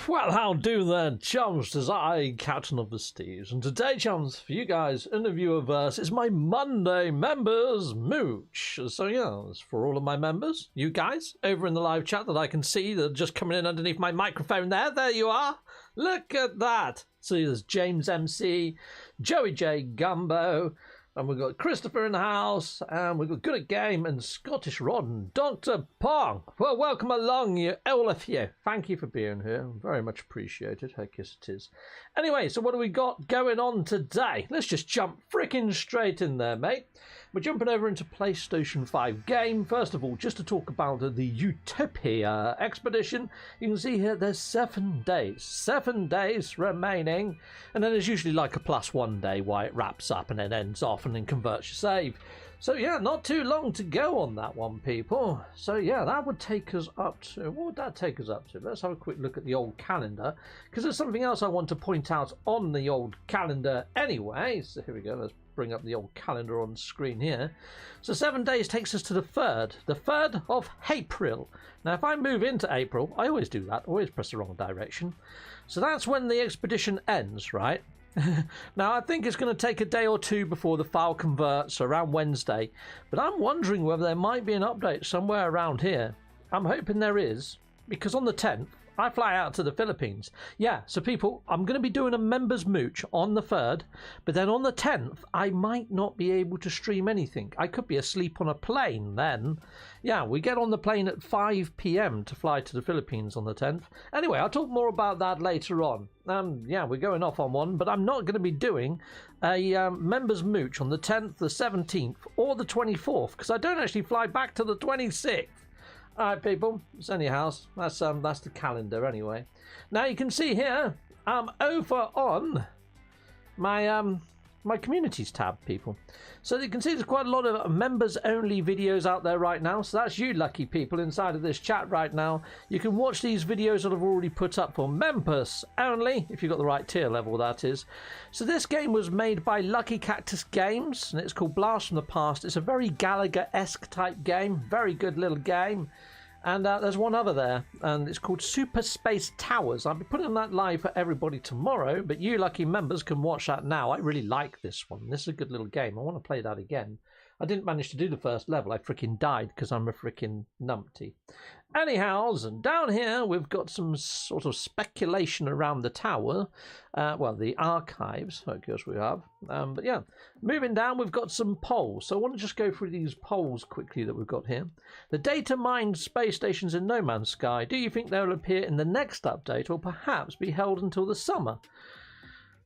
Well, how do there, chums? 'Tis I, Captain of the Steves, and today, chums, for you guys in the viewerverse, it's my Monday Members Mooch. So yeah, it's for all of my members, you guys, over in the live chat that I can see that are just coming in underneath my microphone there. There you are. Look at that. See, there's James MC, Joey J Gumbo, and we've got Christopher in the house, and we've got Good at Game and Scottish Rod and Dr. Pong. Well, welcome along, you all of you. Thank you for being here. Very much appreciated. Heck yes it is. Anyway, so what do we got going on today? Let's just jump freaking straight in there, mate. We're jumping over into PlayStation 5 game. First of all, just to talk about the Utopia expedition. You can see here there's 7 days. 7 days remaining. And then there's usually like a +1 day while it wraps up and then ends off and then converts your save. So yeah, not too long to go on that one, people. So yeah, that would take us up to... What would that take us up to? Let's have a quick look at the old calendar, because there's something else I want to point out on the old calendar anyway. So here we go. Let's bring up the old calendar on the screen here. So 7 days takes us to the 3rd of April. Now, if I move into April, I always do that. Always press the wrong direction. So that's when the expedition ends, right? Now, I think it's going to take a day or two before the file converts, around Wednesday. But I'm wondering whether there might be an update somewhere around here. I'm hoping there is, because on the 10th, I fly out to the Philippines. Yeah, so people, I'm going to be doing a members mooch on the 3rd, but then on the 10th, I might not be able to stream anything. I could be asleep on a plane then. Yeah, we get on the plane at 5 p.m. to fly to the Philippines on the 10th. Anyway, I'll talk more about that later on. Yeah, we're going off on one, but I'm not going to be doing a members mooch on the 10th, the 17th, or the 24th, because I don't actually fly back to the 26th. Alright, people, it's anyhow, that's the calendar anyway. Now you can see here, I'm over on my my communities tab, people. So you can see there's quite a lot of members only videos out there right now. So that's you lucky people inside of this chat right now. You can watch these videos that I've already put up for members only, if you've got the right tier level, that is. So this game was made by Lucky Cactus Games, and it's called Blast from the Past. It's a very Gallagher-esque type game, very good little game. And there's one other there, and it's called Super Space Towers. I'll be putting that live for everybody tomorrow, but you lucky members can watch that now. I really like this one. This is a good little game. I want to play that again. I didn't manage to do the first level. I freaking died because I'm a freaking numpty. Anyhows, and down here we've got some sort of speculation around the tower. Well, the archives, I guess we have. But yeah, moving down, we've got some polls. So I want to just go through these polls quickly that we've got here. The data mined space stations in No Man's Sky. Do you think they will appear in the next update or perhaps be held until the summer?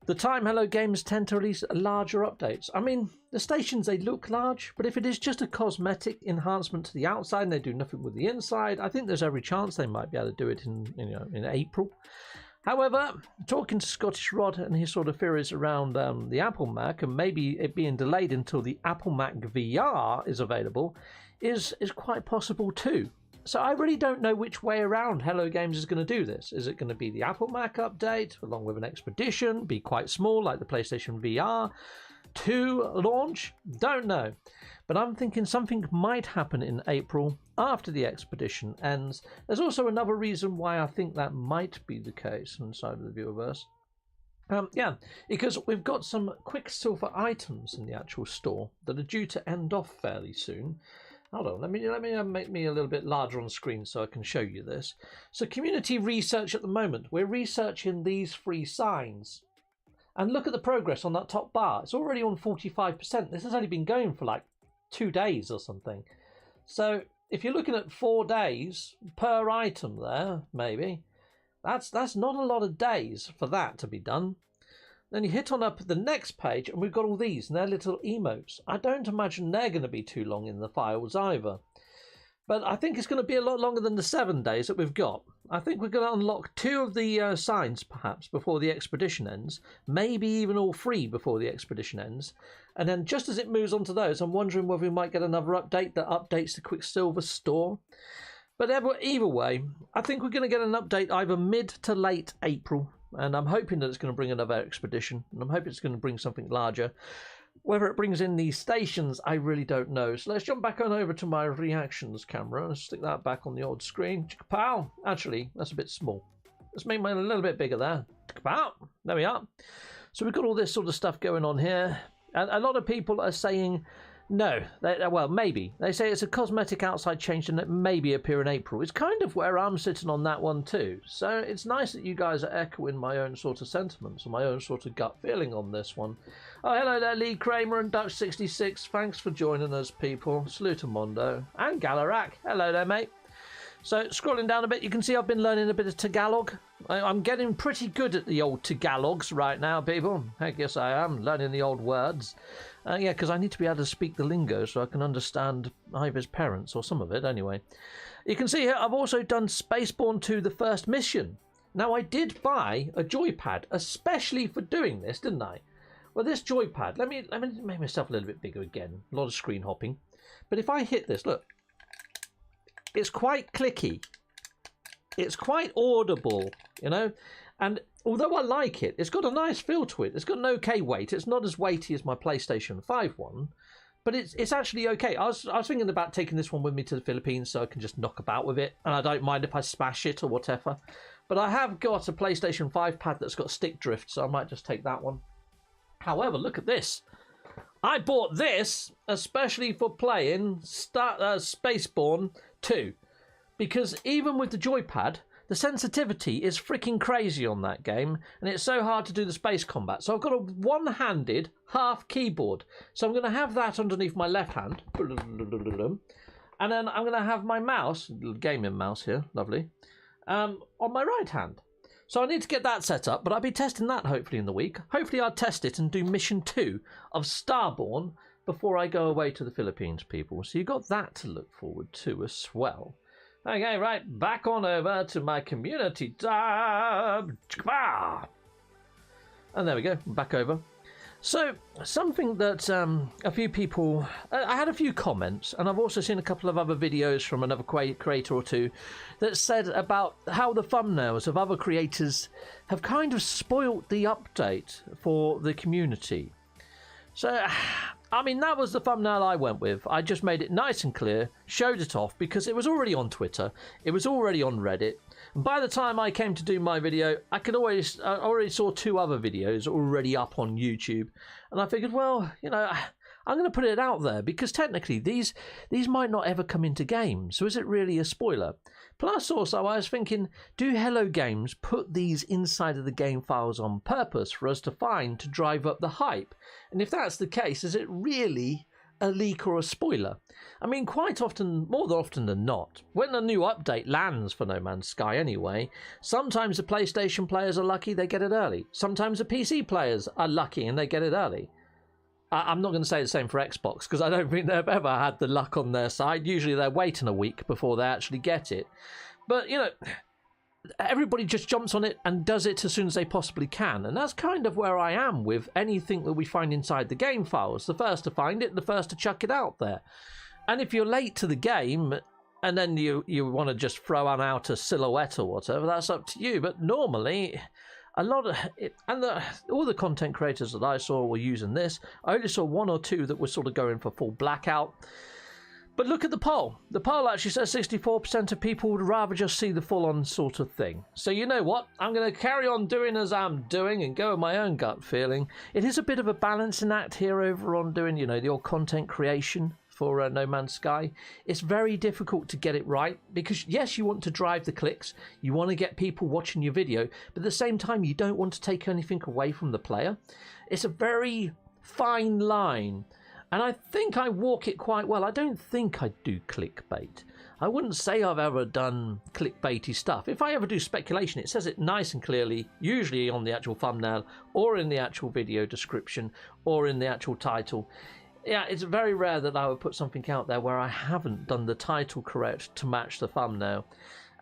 The time Hello Games tend to release larger updates. I mean, the stations, they look large, but if it is just a cosmetic enhancement to the outside and they do nothing with the inside, I think there's every chance they might be able to do it in April. However, talking to Scottish Rod and his sort of theories around the Apple Mac and maybe it being delayed until the Apple Mac VR is available is quite possible too. So I really don't know which way around Hello Games is going to do this. Is it going to be the Apple Mac update along with an expedition, be quite small like the PlayStation VR 2 launch? Don't know. But I'm thinking something might happen in April after the expedition ends. There's also another reason why I think that might be the case inside of the viewerverse. Yeah, because we've got some Quicksilver items in the actual store that are due to end off fairly soon. Hold on, let me make me a little bit larger on screen so I can show you this. So community research at the moment, we're researching these 3 signs. And look at the progress on that top bar. It's already on 45%. This has only been going for like 2 days or something. So if you're looking at 4 days per item there, maybe, that's not a lot of days for that to be done. Then you hit on up the next page and we've got all these and they're little emotes. I don't imagine they're going to be too long in the files either. But I think it's going to be a lot longer than the 7 days that we've got. I think we're going to unlock 2 of the signs perhaps before the expedition ends. Maybe even all 3 before the expedition ends. And then just as it moves on to those, I'm wondering whether we might get another update that updates the Quicksilver store. But either way, I think we're going to get an update either mid to late April. And I'm hoping that it's going to bring another expedition. And I'm hoping it's going to bring something larger. Whether it brings in these stations, I really don't know. So let's jump back on over to my reactions camera and stick that back on the old screen. Pow! Actually, that's a bit small. Let's make mine a little bit bigger there. There we are. So we've got all this sort of stuff going on here. And a lot of people are saying, no, well, maybe. They say it's a cosmetic outside change and it maybe appear in April. It's kind of where I'm sitting on that one too. So it's nice that you guys are echoing my own sort of sentiments or my own sort of gut feeling on this one. Oh, hello there, Lee Kramer and Dutch66. Thanks for joining us, people. Salute Mondo. And Galarak. Hello there, mate. So scrolling down a bit, you can see I've been learning a bit of Tagalog. I'm getting pretty good at the old Tagalogs right now, people. I guess I am learning the old words. Yeah, because I need to be able to speak the lingo so I can understand Ivor's parents, or some of it anyway. You can see here I've also done Spaceborne 2, the first mission. Now, I did buy a joypad especially for doing this, didn't I? Well, this joypad, let me make myself a little bit bigger again. A lot of screen hopping. But if I hit this, look. It's quite clicky. It's quite audible, you know. And although I like it, it's got a nice feel to it. It's got an okay weight. It's not as weighty as my PlayStation 5 one, but it's actually okay. I was thinking about taking this one with me to the Philippines so I can just knock about with it, and I don't mind if I smash it or whatever. But I have got a PlayStation 5 pad that's got stick drift, so I might just take that one. However, look at this. I bought this especially for playing Spaceborne 2, because even with the joypad, the sensitivity is freaking crazy on that game, and it's so hard to do the space combat. So I've got a one-handed half keyboard. So I'm going to have that underneath my left hand, and then I'm going to have my mouse, gaming mouse here, lovely, on my right hand. So I need to get that set up, but I'll be testing that hopefully in the week. Hopefully I'll test it and do mission 2 of Starborn before I go away to the Philippines, people. So you've got that to look forward to as well. Okay, right, back on over to my community tab. And there we go, back over. So, something that a few people... I had a few comments, and I've also seen a couple of other videos from another creator or two that said about how the thumbnails of other creators have kind of spoilt the update for the community. So, I mean, that was the thumbnail I went with. I just made it nice and clear, showed it off, because it was already on Twitter, it was already on Reddit. And by the time I came to do my video, I already saw 2 other videos already up on YouTube. And I figured, well, you know, I'm going to put it out there, because technically these might not ever come into game. So is it really a spoiler? Plus, also, I was thinking, do Hello Games put these inside of the game files on purpose for us to find to drive up the hype? And if that's the case, is it really a leak or a spoiler? I mean, quite often, more often than not, when a new update lands for No Man's Sky anyway, sometimes the PlayStation players are lucky, they get it early. Sometimes the PC players are lucky and they get it early. I'm not going to say the same for Xbox, because I don't think they've ever had the luck on their side. Usually they're waiting a week before they actually get it. But, you know, everybody just jumps on it and does it as soon as they possibly can. And that's kind of where I am with anything that we find inside the game files. The first to find it, the first to chuck it out there. And if you're late to the game and then you want to just throw on out a silhouette or whatever, that's up to you. But normally... a lot of it, and all the content creators that I saw were using this. I only saw 1 or 2 that were sort of going for full blackout. But look at the poll. The poll actually says 64% of people would rather just see the full-on sort of thing. So you know what? I'm going to carry on doing as I'm doing and go with my own gut feeling. It is a bit of a balancing act here over on doing, you know, the old content creation for No Man's Sky. It's very difficult to get it right because, yes, you want to drive the clicks, you want to get people watching your video, but at the same time, you don't want to take anything away from the player. It's a very fine line, and I think I walk it quite well. I don't think I do clickbait. I wouldn't say I've ever done clickbaity stuff. If I ever do speculation, it says it nice and clearly, usually on the actual thumbnail or in the actual video description or in the actual title. Yeah, it's very rare that I would put something out there where I haven't done the title correct to match the thumbnail.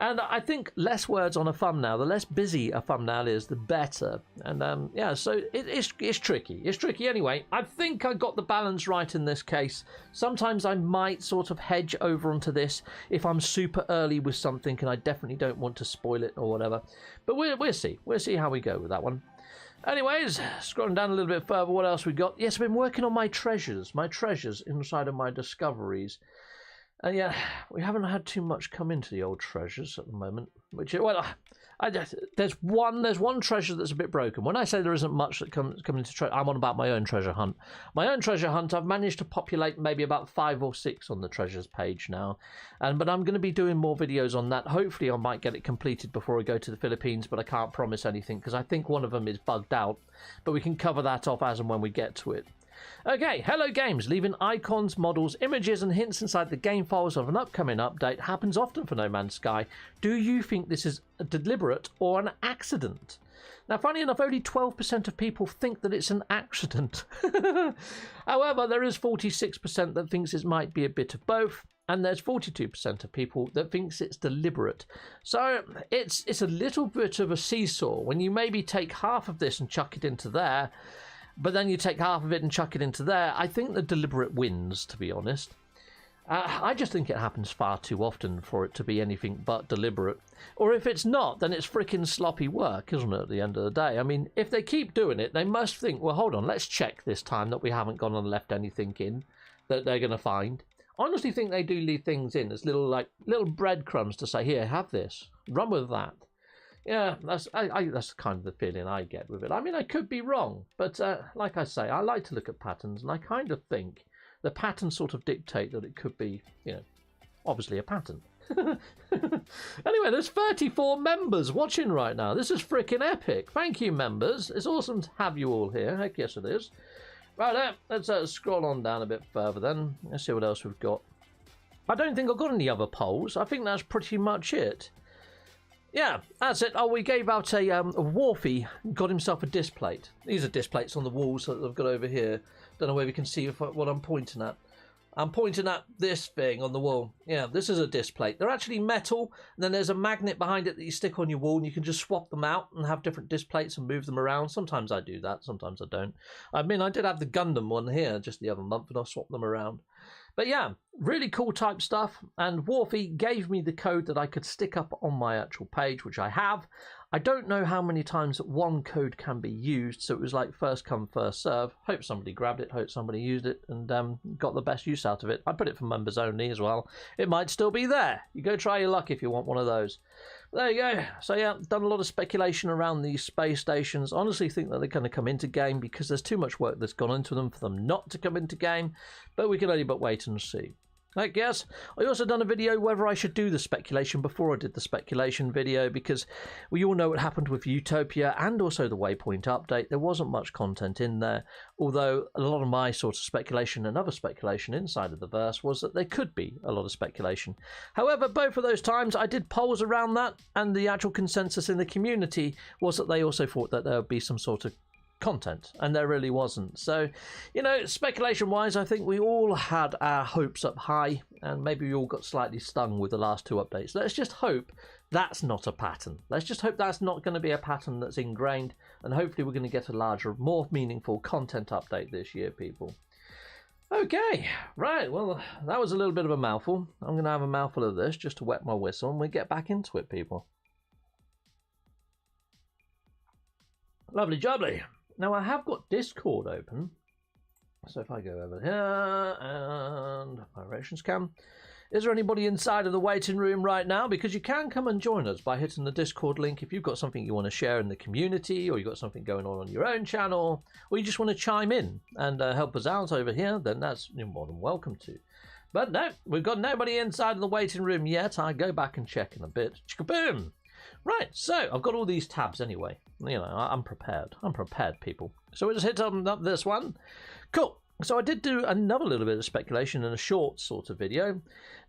And I think less words on a thumbnail, the less busy a thumbnail is, the better. And yeah, so it's tricky. It's tricky anyway. I think I got the balance right in this case. Sometimes I might sort of hedge over onto this if I'm super early with something and I definitely don't want to spoil it or whatever. But we'll see. We'll see how we go with that one. Anyways, scrolling down a little bit further, what else we got? Yes, I've been working on my treasures inside of my discoveries. And yeah, we haven't had too much come into the old treasures at the moment. Which, well, There's one treasure that's a bit broken. When I say there isn't much that comes into treasure, I'm on about my own treasure hunt. My own treasure hunt, I've managed to populate maybe about 5 or 6 on the treasures page now, but I'm going to be doing more videos on that. Hopefully I might get it completed before I go to the Philippines, but I can't promise anything because I think one of them is bugged out, but we can cover that off as and when we get to it. Okay, Hello Games, leaving icons, models, images and hints inside the game files of an upcoming update happens often for No Man's Sky. Do you think this is deliberate or an accident? Now, funny enough, only 12% of people think that it's an accident. However, there is 46% that thinks it might be a bit of both, and there's 42% of people that thinks it's deliberate. So it's a little bit of a seesaw when you maybe take half of this and chuck it into there, but then you take half of it and chuck it into there. I think the deliberate wins, to be honest. I just think it happens far too often for it to be anything but deliberate. Or if it's not, then it's freaking sloppy work, isn't it, at the end of the day? I mean, if they keep doing it, they must think, well, hold on, let's check this time that we haven't gone and left anything in that they're going to find. I honestly think they do leave things in as little breadcrumbs to say, here, have this, run with that. Yeah, that's kind of the feeling I get with it. I mean, I could be wrong, but like I say, I like to look at patterns, and I kind of think the patterns sort of dictate that it could be, you know, obviously a pattern. Anyway, there's 34 members watching right now. This is freaking epic. Thank you, members. It's awesome to have you all here. Heck yes, it is. Right, let's scroll on down a bit further then. Let's see what else we've got. I don't think I've got any other polls. I think that's pretty much it. Yeah, that's it. Oh, we gave out a Wharfie got himself a disc plate. These are disc plates on the walls that I've got over here. Don't know where we can see what I'm pointing at. I'm pointing at this thing on the wall. Yeah, this is a disc plate. They're actually metal, and then there's a magnet behind it that you stick on your wall, and you can just swap them out and have different disc plates and move them around. Sometimes I do that, sometimes I don't. I mean, I did have the Gundam one here just the other month, and I swapped them around. But yeah, really cool type stuff, and Wharfie gave me the code that I could stick up on my actual page, which I have. I don't know how many times one code can be used, so it was like first come, first serve. Hope somebody grabbed it, hope somebody used it, and got the best use out of it. I put it for members only as well. It might still be there. You go try your luck if you want one of those. There you go. So yeah, done a lot of speculation around these space stations. Honestly think that they're going to come into game because there's too much work that's gone into them for them not to come into game, but we can only but wait and see. I guess I also done a video whether I should do the speculation before I did the speculation video, because we all know what happened with Utopia and also the Waypoint update. There wasn't much content in there, although a lot of my sort of speculation and other speculation inside of the verse was that there could be a lot of speculation. However, both of those times I did polls around that, and the actual consensus in the community was that they also thought that there would be some sort of content, and there really wasn't. So, you know, speculation wise, I think we all had our hopes up high, and maybe we all got slightly stung with the last 2 updates. Let's just hope that's not a pattern. Let's just hope that's not going to be a pattern that's ingrained, and hopefully we're going to get a larger, more meaningful content update this year, people. Okay, right, well, that was a little bit of a mouthful. I'm going to have a mouthful of this just to wet my whistle, and we get back into it, people. Lovely jubbly. Now, I have got Discord open, so if I go over here and my rations cam, is there anybody inside of the waiting room right now? Because you can come and join us by hitting the Discord link if you've got something you want to share in the community, or you've got something going on your own channel, or you just want to chime in and help us out over here, then that's you're more than welcome to. But no, we've got nobody inside of the waiting room yet. I go back and check in a bit. Chicka-boom! Right, so I've got all these tabs anyway. You know, I'm prepared. I'm prepared, people. So we'll just hit up this one. Cool. So I did do another little bit of speculation in a short sort of video.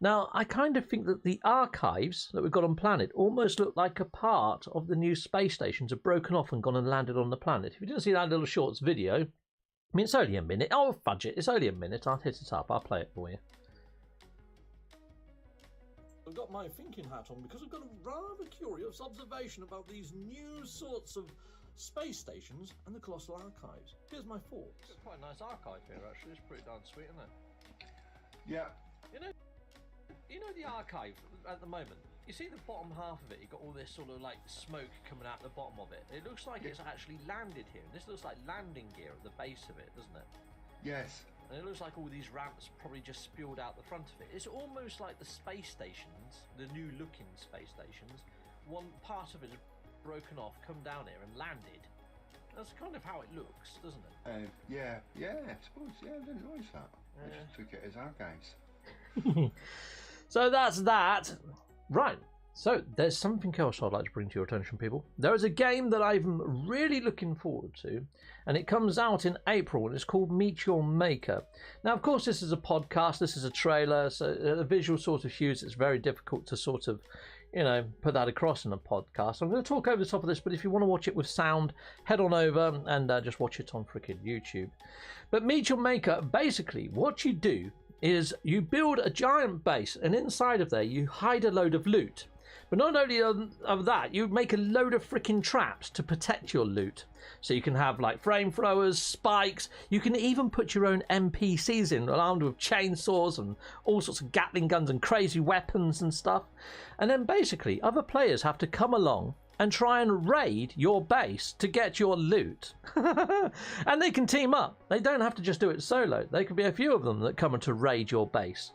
Now, I kind of think that the archives that we've got on planet almost look like a part of the new space stations have broken off and gone and landed on the planet. If you didn't see that little shorts video, I mean, it's only a minute. Oh, fudge it. It's only a minute. I'll hit it up. I'll play it for you. I've got my thinking hat on because I've got a rather curious observation about these new sorts of space stations and the colossal archives. Here's my thoughts. It's quite a nice archive here, actually. It's pretty darn sweet, isn't it? Yeah. You know the archive at the moment. You see the bottom half of it. You've got all this sort of like smoke coming out the bottom of it. It looks like it's actually landed here. This looks like landing gear at the base of it, doesn't it? Yes. And it looks like all these ramps probably just spewed out the front of it. It's almost like the space stations, the new looking space stations, one part of it is broken off, come down here and landed. That's kind of how it looks, doesn't it? Yeah, I suppose. Yeah, I didn't notice that. I just took it as our guys. So that's that. Right. So there's something else I'd like to bring to your attention, people. There is a game that I'm really looking forward to, and it comes out in April, and it's called Meet Your Maker. Now, of course, this is a podcast, this is a trailer, so a visual sort of hues, it's very difficult to sort of, put that across in a podcast. I'm going to talk over the top of this, but if you want to watch it with sound, head on over and just watch it on freaking YouTube. But Meet Your Maker, basically, what you do is you build a giant base, and inside of there you hide a load of loot. But not only of that, you make a load of freaking traps to protect your loot. So you can have like flame throwers, spikes. You can even put your own NPCs in, armed with chainsaws and all sorts of Gatling guns and crazy weapons and stuff. And then basically other players have to come along and try and raid your base to get your loot. And they can team up. They don't have to just do it solo. There can be a few of them that come to raid your base.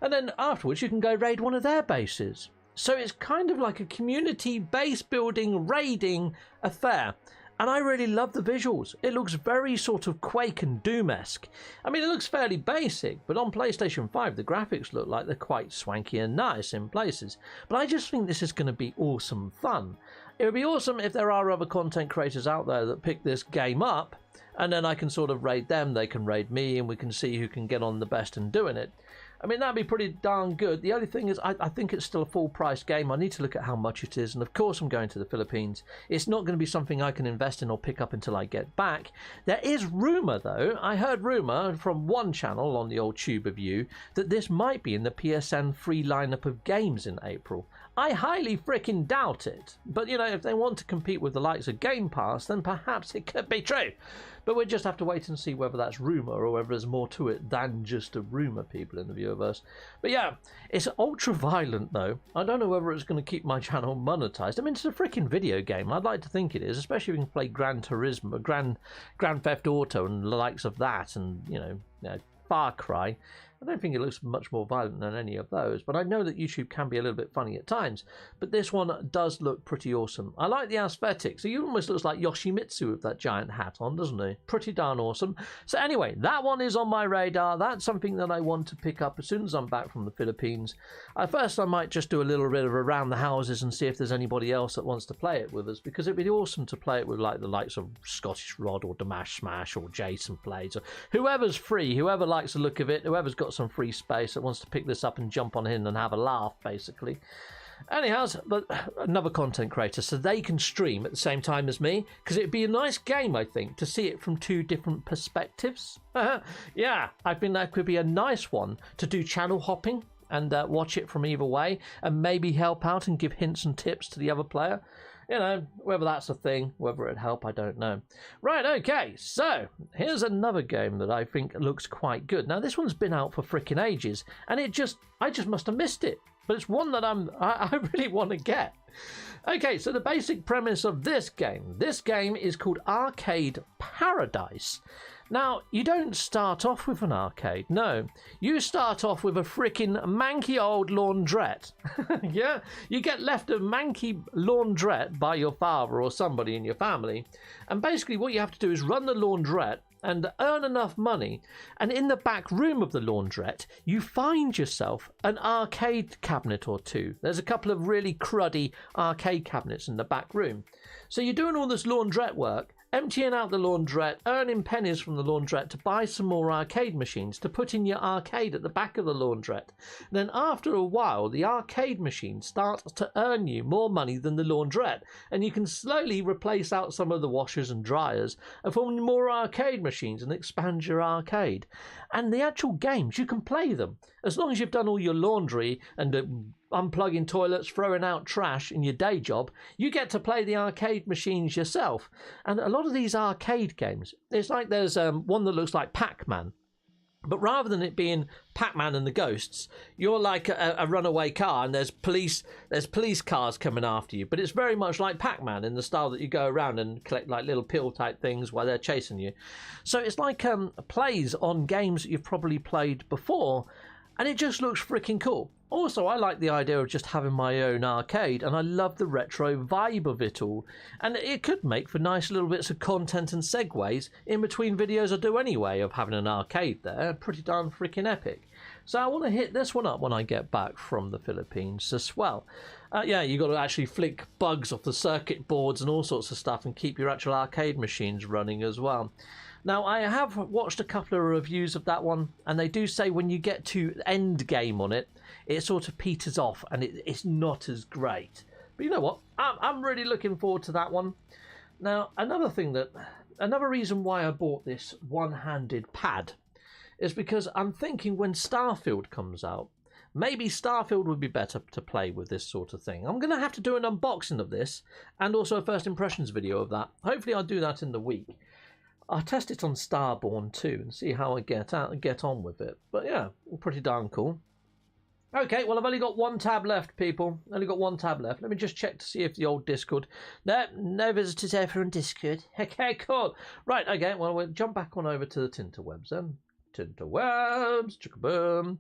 And then afterwards you can go raid one of their bases. So it's kind of like a community base building, raiding affair. And I really love the visuals. It looks very sort of Quake and Doom-esque. I mean, it looks fairly basic, but on PlayStation 5, the graphics look like they're quite swanky and nice in places. But I just think this is going to be awesome fun. It would be awesome if there are other content creators out there that pick this game up, and then I can sort of raid them, they can raid me, and we can see who can get on the best in doing it. I mean, that'd be pretty darn good. The only thing is, I think it's still a full-price game. I need to look at how much it is. And, of course, I'm going to the Philippines. It's not going to be something I can invest in or pick up until I get back. There is rumour, though. I heard rumour from one channel on the old Tube of You that this might be in the PSN free lineup of games in April. I highly frickin' doubt it. But, if they want to compete with the likes of Game Pass, then perhaps it could be true. But we'll just have to wait and see whether that's rumour or whether there's more to it than just a rumour, people in the viewerverse. But yeah, it's ultra violent though. I don't know whether it's going to keep my channel monetized. I mean, it's a freaking video game. I'd like to think it is, especially if you can play Gran Turismo, Grand Theft Auto and the likes of that, and Far Cry. I don't think it looks much more violent than any of those, but I know that YouTube can be a little bit funny at times. But this one does look pretty awesome. I like the aesthetics. He almost looks like Yoshimitsu with that giant hat on, doesn't he? Pretty darn awesome. So anyway, that one is on my radar. That's something that I want to pick up as soon as I'm back from the Philippines. First, I might just do a little bit of around the houses and see if there's anybody else that wants to play it with us, because it'd be awesome to play it with like the likes of Scottish Rod or Damash Smash or Jason Plays, or whoever's free, whoever likes the look of it, whoever's got some free space that wants to pick this up and jump on in and have a laugh, basically. Anyhow, but another content creator, so they can stream at the same time as me, because it'd be a nice game, I think, to see it from two different perspectives. Yeah, I think that could be a nice one to do channel hopping and watch it from either way, and maybe help out and give hints and tips to the other player. Whether that's a thing, whether it'd help, I don't know. Right, okay, so here's another game that I think looks quite good. Now, this one's been out for freaking ages, and I just must have missed it. But it's one that I really want to get. Okay, so the basic premise of this game is called Arcade Paradise. Now, you don't start off with an arcade, no. You start off with a freaking manky old laundrette. Yeah, you get left a manky laundrette by your father or somebody in your family. And basically what you have to do is run the laundrette and earn enough money. And in the back room of the laundrette, you find yourself an arcade cabinet or two. There's a couple of really cruddy arcade cabinets in the back room. So you're doing all this laundrette work, emptying out the laundrette, earning pennies from the laundrette to buy some more arcade machines to put in your arcade at the back of the laundrette. And then after a while, the arcade machine starts to earn you more money than the laundrette, and you can slowly replace out some of the washers and dryers and form more arcade machines and expand your arcade. And the actual games, you can play them. As long as you've done all your laundry and unplugging toilets, throwing out trash in your day job, you get to play the arcade machines yourself. And a lot of these arcade games, it's like there's one that looks like Pac-Man. But rather than it being Pac-Man and the ghosts, you're like a runaway car and there's police cars coming after you. But it's very much like Pac-Man in the style that you go around and collect like little pill type things while they're chasing you. So it's like plays on games that you've probably played before. And it just looks freaking cool. Also, I like the idea of just having my own arcade, and I love the retro vibe of it all. And it could make for nice little bits of content and segues in between videos I do anyway of having an arcade there. Pretty darn freaking epic. So I want to hit this one up when I get back from the Philippines as well. Yeah, you got to actually flick bugs off the circuit boards and all sorts of stuff and keep your actual arcade machines running as well. Now, I have watched a couple of reviews of that one, and they do say when you get to end game on it, it sort of peters off and it's not as great. But you know what? I'm really looking forward to that one. Now, another reason why I bought this one-handed pad is because I'm thinking when Starfield comes out, maybe Starfield would be better to play with this sort of thing. I'm going to have to do an unboxing of this and also a first impressions video of that. Hopefully I'll do that in the week. I'll test it on Starborn too and see how I get on with it. But yeah, pretty darn cool. Okay, well, I've only got one tab left, people. Only got one tab left. Let me just check to see if the old Discord... No visitors ever on Discord. Okay, cool. Right, okay, well, we'll jump back on over to the Tinterwebs then. Tinterwebs, chicka-boom.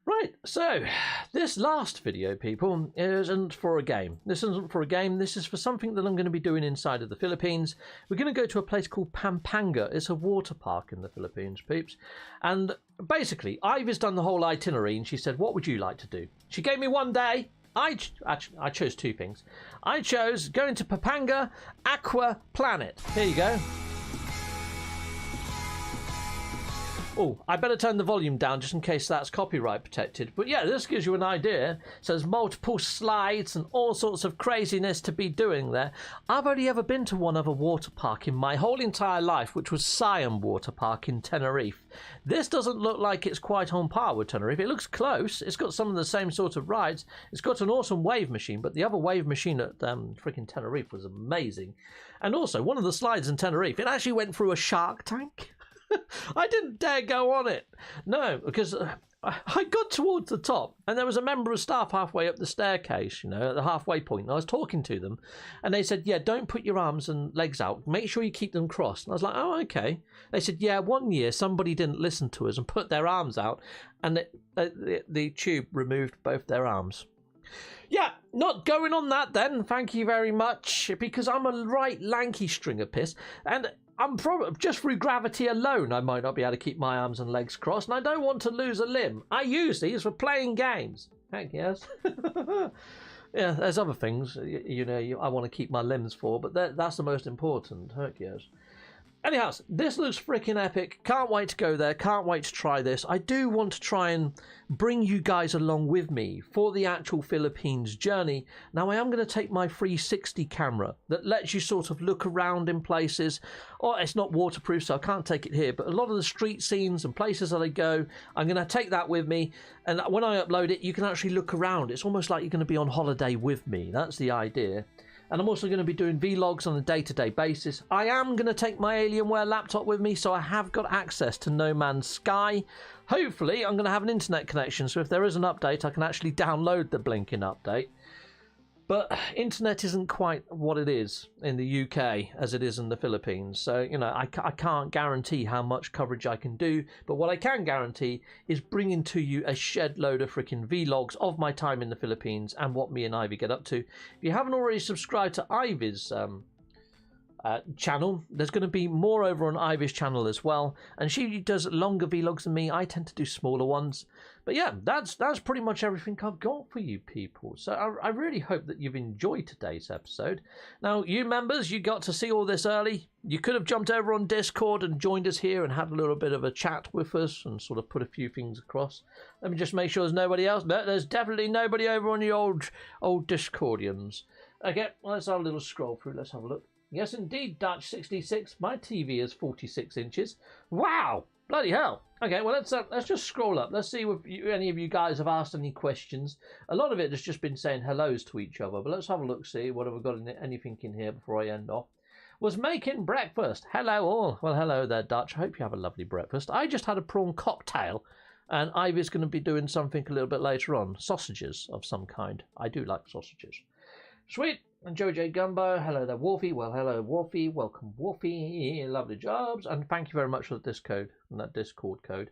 Right, so this last video, people, isn't for a game. This isn't for a game. This is for something that I'm going to be doing inside of the Philippines. We're going to go to a place called Pampanga. It's a water park in the Philippines, peeps. And basically, Ivy's done the whole itinerary, and she said, what would you like to do? She gave me one day. I chose two things. I chose going to Pampanga Aqua Planet. Here you go. Oh, I better turn the volume down just in case that's copyright protected. But yeah, this gives you an idea. It says multiple slides and all sorts of craziness to be doing there. I've only ever been to one other water park in my whole entire life, which was Siam Water Park in Tenerife. This doesn't look like it's quite on par with Tenerife. It looks close. It's got some of the same sort of rides. It's got an awesome wave machine, but the other wave machine at freaking Tenerife was amazing. And also, one of the slides in Tenerife, it actually went through a shark tank. I didn't dare go on it. No, because I got towards the top and there was a member of staff halfway up the staircase, you know, at the halfway point. And I was talking to them and they said, yeah, don't put your arms and legs out. Make sure you keep them crossed. And I was like, oh, okay. They said, yeah, one year somebody didn't listen to us and put their arms out and the tube removed both their arms. Yeah, not going on that then. Thank you very much. Because I'm a right lanky string of piss. And I'm probably just through gravity alone, I might not be able to keep my arms and legs crossed, and I don't want to lose a limb. I use these for playing games. Heck yes. Yeah, there's other things, you know, I want to keep my limbs for, but that's the most important. Heck yes. Anyhow, this looks freaking epic. Can't wait to go there. Can't wait to try this. I do want to try and bring you guys along with me for the actual Philippines journey. Now, I am going to take my 360 camera that lets you sort of look around in places. Oh, it's not waterproof, so I can't take it here. But a lot of the street scenes and places that I go, I'm going to take that with me. And when I upload it, you can actually look around. It's almost like you're going to be on holiday with me. That's the idea. And I'm also going to be doing vlogs on a day-to-day basis. I am going to take my Alienware laptop with me, so I have got access to No Man's Sky. Hopefully, I'm going to have an internet connection, so if there is an update, I can actually download the blinking update. But internet isn't quite what it is in the UK as it is in the Philippines. So, you know, I can't guarantee how much coverage I can do. But what I can guarantee is bringing to you a shed load of freaking vlogs of my time in the Philippines and what me and Ivy get up to. If you haven't already subscribed to Ivy's channel, there's going to be more over on Ivy's channel as well. And she does longer vlogs than me. I tend to do smaller ones. But yeah, that's pretty much everything I've got for you people. So I really hope that you've enjoyed today's episode. Now, you members, you got to see all this early. You could have jumped over on Discord and joined us here and had a little bit of a chat with us and sort of put a few things across. Let me just make sure there's nobody else. No, there's definitely nobody over on the old Discordians. Okay, well, let's have a little scroll through. Let's have a look. Yes, indeed, Dutch66. My TV is 46 inches. Wow! Bloody hell. Okay, well, let's just scroll up. Let's see if any of you guys have asked any questions. A lot of it has just been saying hellos to each other, but let's have a look, see what have we got anything in here before I end off. Was making breakfast. Hello all. Well, hello there, Dutch. I hope you have a lovely breakfast. I just had a prawn cocktail, and Ivy's going to be doing something a little bit later on. Sausages of some kind. I do like sausages. Sweet. And Jojo Gumbo, hello there, Wolfie. Well, hello, Wolfie. Welcome, Wolfie. Lovely jobs. And thank you very much for this code and that Discord code.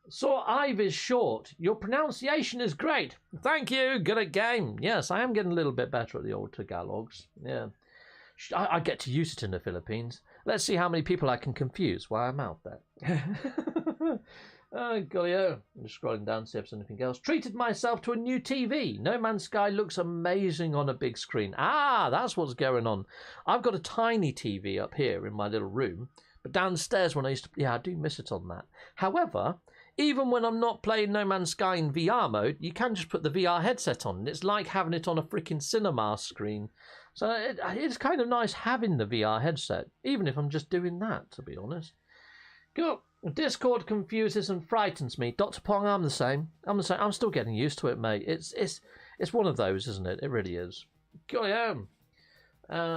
So Ive is short. Your pronunciation is great. Thank you. Good at game. Yes, I am getting a little bit better at the old Tagalogs. Yeah. I get to use it in the Philippines. Let's see how many people I can confuse while I'm out there. Golly-o. I'm just scrolling down to see if there's anything else. Treated myself to a new TV. No Man's Sky looks amazing on a big screen. Ah, that's what's going on. I've got a tiny TV up here in my little room, but downstairs when I used to... Yeah, I do miss it on that. However, even when I'm not playing No Man's Sky in VR mode, you can just put the VR headset on, and it's like having it on a freaking cinema screen. So it's kind of nice having the VR headset, even if I'm just doing that, to be honest. Cool. Discord confuses and frightens me. Dr. Pong, I'm the same. I'm still getting used to it, mate. It's one of those, isn't it? It really is. Go on.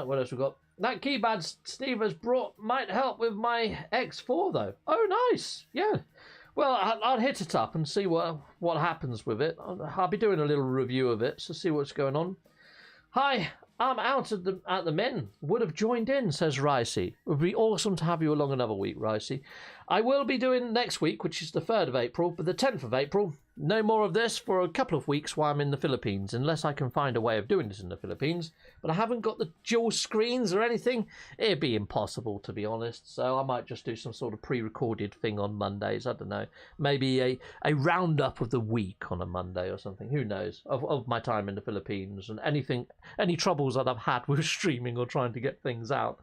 What else we got? That keypad Steve has brought might help with my X4, though. Oh, nice. Yeah. Well, I'll hit it up and see what happens with it. I'll be doing a little review of it to see what's going on. Hi, I'm out at the men. Would have joined in, says Ricey. It would be awesome to have you along another week, Ricey. I will be doing next week, which is the 3rd of April, but the 10th of April, no more of this for a couple of weeks while I'm in the Philippines, unless I can find a way of doing this in the Philippines. But I haven't got the dual screens or anything. It'd be impossible, to be honest. So I might just do some sort of pre-recorded thing on Mondays. I don't know. Maybe a roundup of the week on a Monday or something. Who knows? Of my time in the Philippines and any troubles that I've had with streaming or trying to get things out.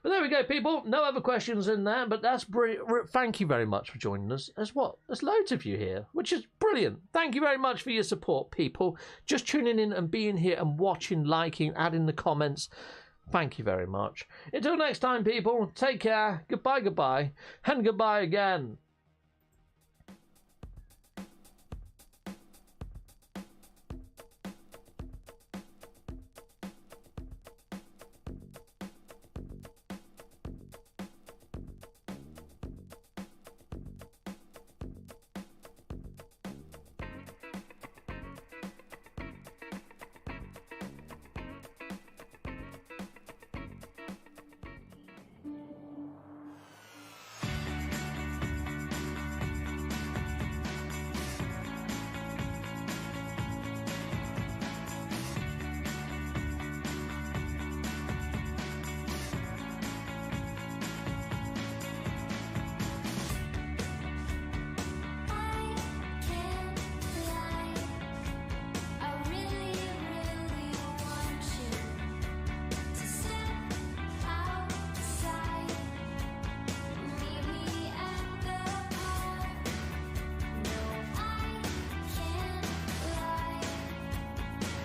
But there we go, people. No other questions in there, but that's brilliant. Thank you very much for joining us. There's loads of you here, which is brilliant. Thank you very much for your support, people. Just tuning in and being here and watching, liking, adding the comments. Thank you very much. Until next time, people, take care. Goodbye, and goodbye again.